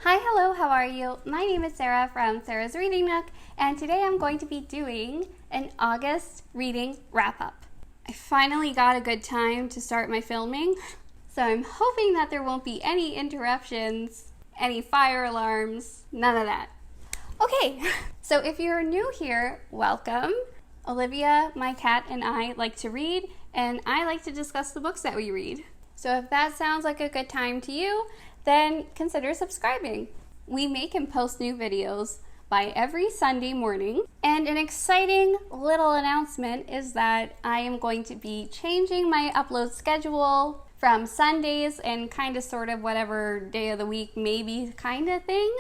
Hi, hello, how are you? My name is Sara from Sara's Reading Nook, and today I'm going to be doing an August reading wrap-up. I finally got a good time to start my filming, so I'm hoping that there won't be any interruptions, any fire alarms, none of that. Okay, so if you're new here, welcome. Olivia, my cat, and I like to read, and I like to discuss the books that we read. So if that sounds like a good time to you, then consider subscribing. We make and post new videos by every Sunday morning. And an exciting little announcement is that I am going to be changing my upload schedule from Sundays and kind of sort of whatever day of the week maybe kind of thing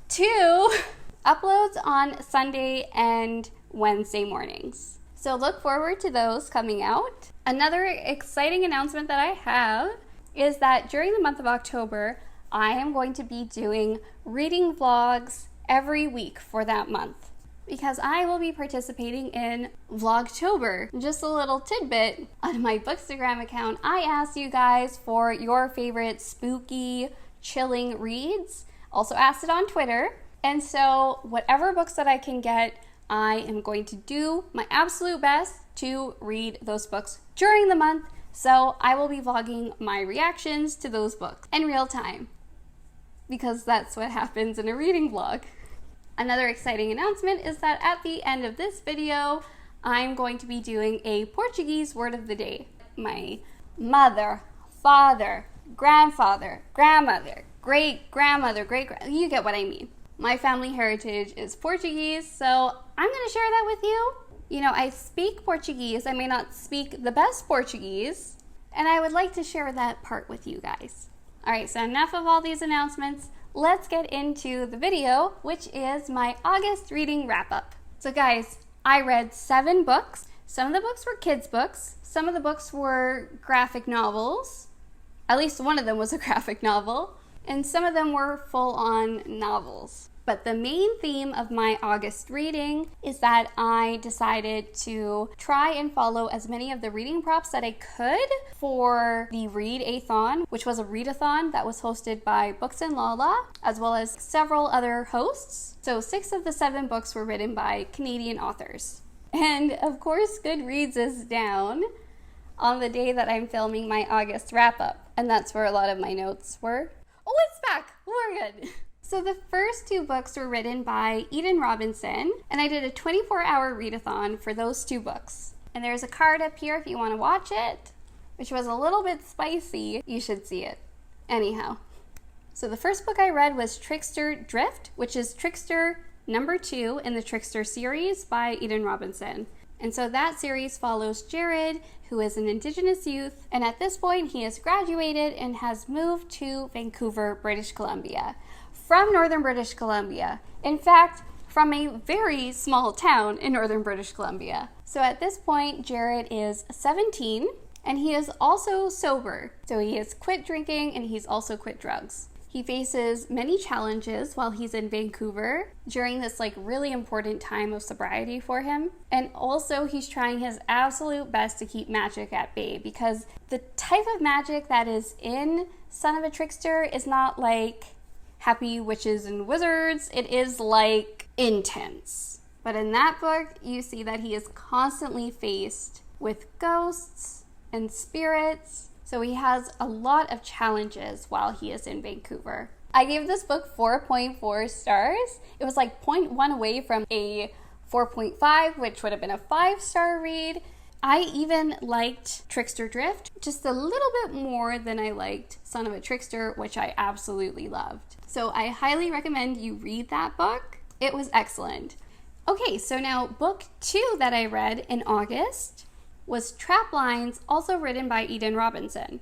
to uploads on Sunday and Wednesday mornings. So look forward to those coming out. Another exciting announcement that I have is that during the month of October, I am going to be doing reading vlogs every week for that month because I will be participating in Vlogtober. Just a little tidbit on my Bookstagram account, I asked you guys for your favorite spooky, chilling reads. Also asked it on Twitter. And so whatever books that I can get, I am going to do my absolute best to read those books during the month. So I will be vlogging my reactions to those books in real time because that's what happens in a reading vlog. Another exciting announcement is that at the end of this video, I'm going to be doing a Portuguese word of the day. My mother, father, grandfather, grandmother, great-grandmother, you get what I mean. My family heritage is Portuguese, so I'm going to share that with you. You know, I speak Portuguese. I may not speak the best Portuguese, and I would like to share that part with you guys. All right, so enough of all these announcements. Let's get into the video, which is my August reading wrap-up. So guys, I read 7 books. Some of the books were kids' books. Some of the books were graphic novels. At least one of them was a graphic novel. And some of them were full-on novels. But the main theme of my August reading is that I decided to try and follow as many of the reading props that I could for the Read-A-thon, which was a readathon that was hosted by Books and Lala, as well as several other hosts. So 6 of the 7 books were written by Canadian authors. And of course, Goodreads is down on the day that I'm filming my August wrap-up. And that's where a lot of my notes were. Oh, it's back! We're good! So the first 2 books were written by Eden Robinson, and I did a 24-hour readathon for those 2 books. And there's a card up here if you want to watch it, which was a little bit spicy. You should see it. Anyhow. So the first book I read was Trickster Drift, which is Trickster number 2 in the Trickster series by Eden Robinson. And so that series follows Jared, who is an Indigenous youth, and at this point he has graduated and has moved to Vancouver, British Columbia. From Northern British Columbia. In fact, from a very small town in Northern British Columbia. So at this point, Jared is 17, and he is also sober. So he has quit drinking, and he's also quit drugs. He faces many challenges while he's in Vancouver during this really important time of sobriety for him. And also he's trying his absolute best to keep magic at bay because the type of magic that is in Son of a Trickster is not like happy witches and wizards. It is intense. But in that book, you see that he is constantly faced with ghosts and spirits. So he has a lot of challenges while he is in Vancouver. I gave this book 4.4 stars. It was 0.1 away from a 4.5, which would have been a 5-star read. I even liked Trickster Drift just a little bit more than I liked Son of a Trickster, which I absolutely loved. So I highly recommend you read that book. It was excellent. Okay, so now book 2 that I read in August was Traplines, also written by Eden Robinson.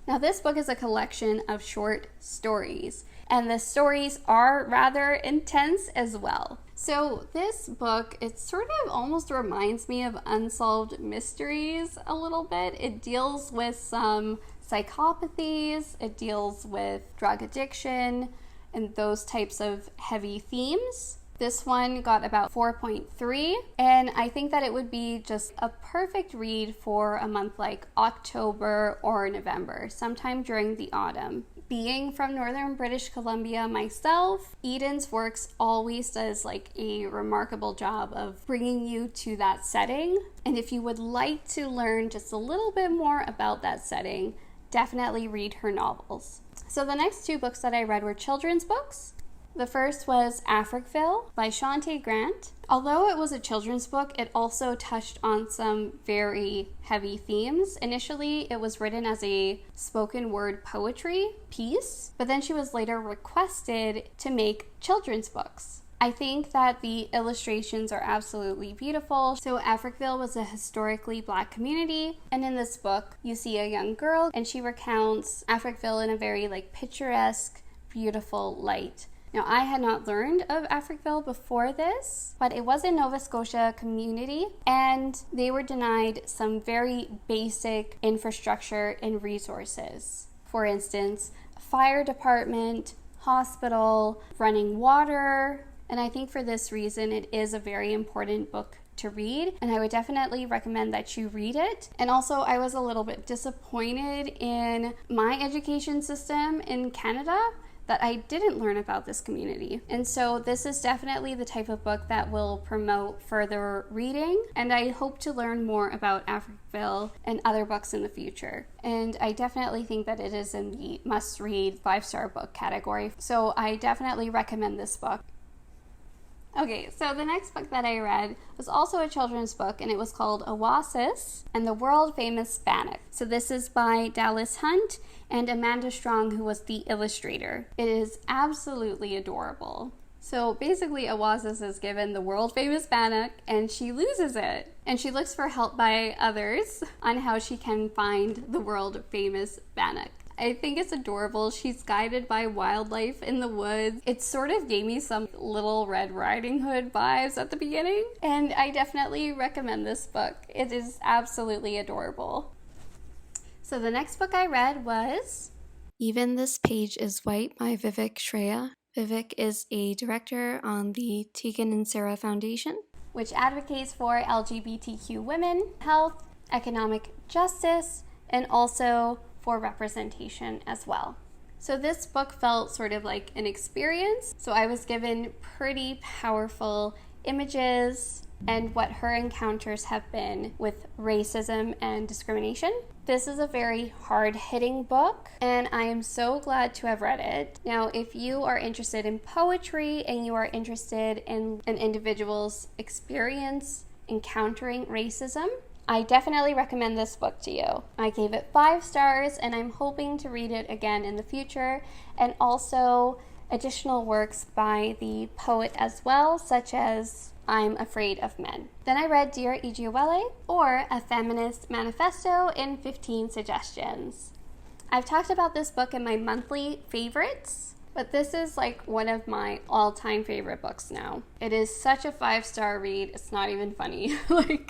Now this book is a collection of short stories, and the stories are rather intense as well. So this book, it sort of almost reminds me of Unsolved Mysteries a little bit. It deals with some psychopathies, it deals with drug addiction, and those types of heavy themes. This one got about 4.3, and I think that it would be just a perfect read for a month like October or November, sometime during the autumn. Being from northern British Columbia myself, Eden's works always does like a remarkable job of bringing you to that setting. And if you would like to learn just a little bit more about that setting, definitely read her novels. So the next 2 books that I read were children's books. The first was Africville by Shauntay Grant. Although it was a children's book, it also touched on some very heavy themes. Initially, it was written as a spoken word poetry piece, but then she was later requested to make children's books. I think that the illustrations are absolutely beautiful. So Africville was a historically Black community, and in this book, you see a young girl, and she recounts Africville in a very picturesque, beautiful light. Now, I had not learned of Africville before this, but it was a Nova Scotia community, and they were denied some very basic infrastructure and resources. For instance, fire department, hospital, running water, and I think for this reason, it is a very important book to read, and I would definitely recommend that you read it. And also, I was a little bit disappointed in my education system in Canada that I didn't learn about this community. And so this is definitely the type of book that will promote further reading, and I hope to learn more about Africville and other books in the future. And I definitely think that it is in the must-read 5-star book category, so I definitely recommend this book. Okay, so the next book that I read was also a children's book, and it was called Awâsis and the World Famous Bannock. So this is by Dallas Hunt and Amanda Strong, who was the illustrator. It is absolutely adorable. So basically, Awâsis is given the world famous Bannock, and she loses it. And she looks for help by others on how she can find the world famous Bannock. I think it's adorable. She's guided by wildlife in the woods. It sort of gave me some Little Red Riding Hood vibes at the beginning, and I definitely recommend this book. It is absolutely adorable. So the next book I read was Even This Page is White by Vivek Shraya. Vivek is a director on the Tegan and Sara Foundation, which advocates for LGBTQ women, health, economic justice, and also for representation as well. So this book felt sort of like an experience. So I was given pretty powerful images and what her encounters have been with racism and discrimination. This is a very hard-hitting book, and I am so glad to have read it. Now, if you are interested in poetry and you are interested in an individual's experience encountering racism, I definitely recommend this book to you. I gave it 5 stars, and I'm hoping to read it again in the future, and also additional works by the poet as well, such as I'm Afraid of Men. Then I read Dear Ijeawele, or A Feminist Manifesto in 15 Suggestions. I've talked about this book in my monthly favorites, but this is like one of my all-time favorite books now. It is such a 5-star read, it's not even funny.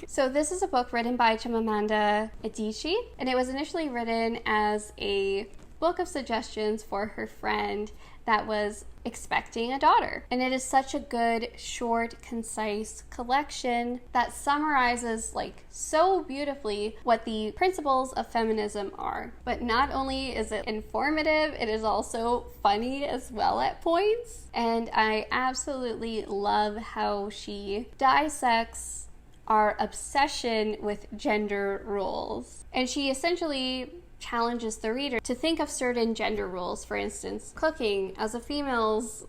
So this is a book written by Chimamanda Adichie, and it was initially written as a book of suggestions for her friend that was expecting a daughter. And it is such a good, short, concise collection that summarizes so beautifully what the principles of feminism are. But not only is it informative, it is also funny as well at points. And I absolutely love how she dissects our obsession with gender roles. And she essentially challenges the reader to think of certain gender roles, for instance, cooking as a female's,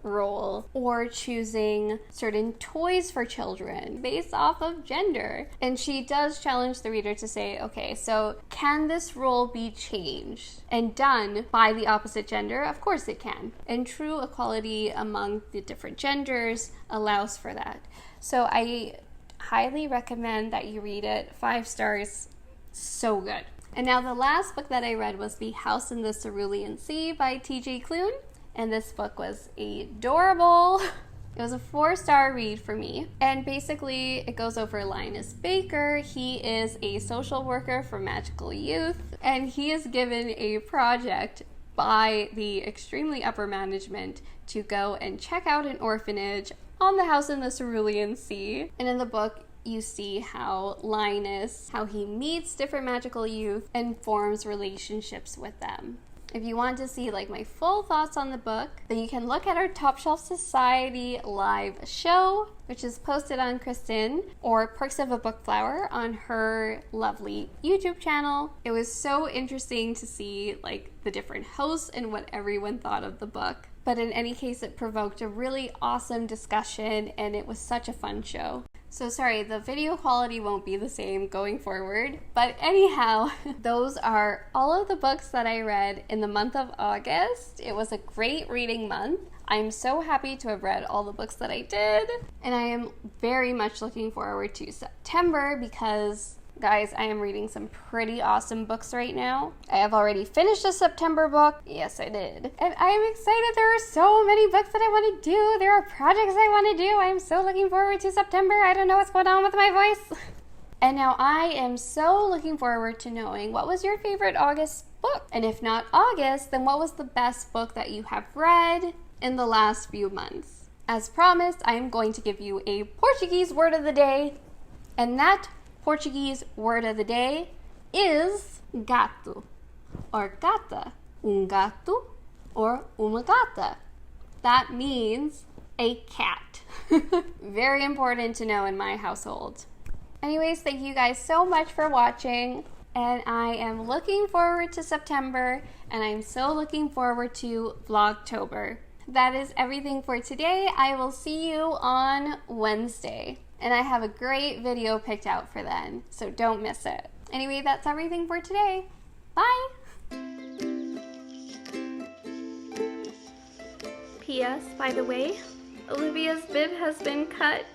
role, or choosing certain toys for children based off of gender. And she does challenge the reader to say, okay, so can this role be changed and done by the opposite gender? Of course it can. And true equality among the different genders allows for that. So I highly recommend that you read it. 5 stars, so good. And now the last book that I read was The House in the Cerulean Sea by T.J. Klune, and this book was adorable. It was a 4-star read for me, and basically it goes over Linus Baker. He is a social worker for magical youth, and he is given a project by the extremely upper management to go and check out an orphanage on the house in the Cerulean Sea. And in the book, you see how Linus, how he meets different magical youth and forms relationships with them. If you want to see like my full thoughts on the book, then you can look at our Top Shelf Society live show, which is posted on Kristen, or Perks of a Book Flower on her lovely YouTube channel. It was so interesting to see like the different hosts and what everyone thought of the book. But in any case, it provoked a really awesome discussion and it was such a fun show. So sorry, the video quality won't be the same going forward. But anyhow, those are all of the books that I read in the month of August. It was a great reading month. I'm so happy to have read all the books that I did. And I am very much looking forward to September because, guys, I am reading some pretty awesome books right now. I have already finished a September book. Yes, I did. And I am excited. There are so many books that I want to do. There are projects I want to do. I am so looking forward to September. I don't know what's going on with my voice. And now I am so looking forward to knowing what was your favorite August book? And if not August, then what was the best book that you have read in the last few months? As promised, I am going to give you a Portuguese word of the day. And that Portuguese word of the day is gato or gata, gato or uma gata. That means a cat. Very important to know in my household. Anyways, thank you guys so much for watching, and I am looking forward to September, and I'm so looking forward to Vlogtober. That is everything for today. I will see you on Wednesday. And I have a great video picked out for then, so don't miss it. Anyway, that's everything for today. Bye! P.S. By the way, Olivia's bib has been cut.